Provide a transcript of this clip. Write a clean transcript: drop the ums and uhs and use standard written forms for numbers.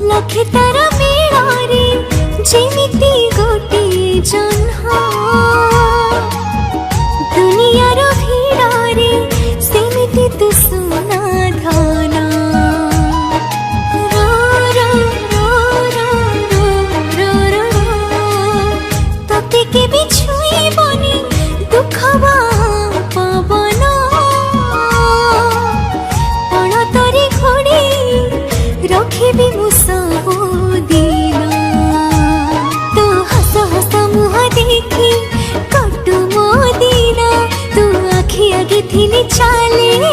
लखे तारा मेलारे जेमिति गोटे जन्ह दुनियार भिड़े सेमिति तू सुना धन रो रो रो रो रो रो रो तते केबे छुईबनी दुख पवन पण तोरे घोड़े रखिबी मु सबुदिन तू हस हस मुह देखी कटु मो दिन तू आखि आगे थिली चाले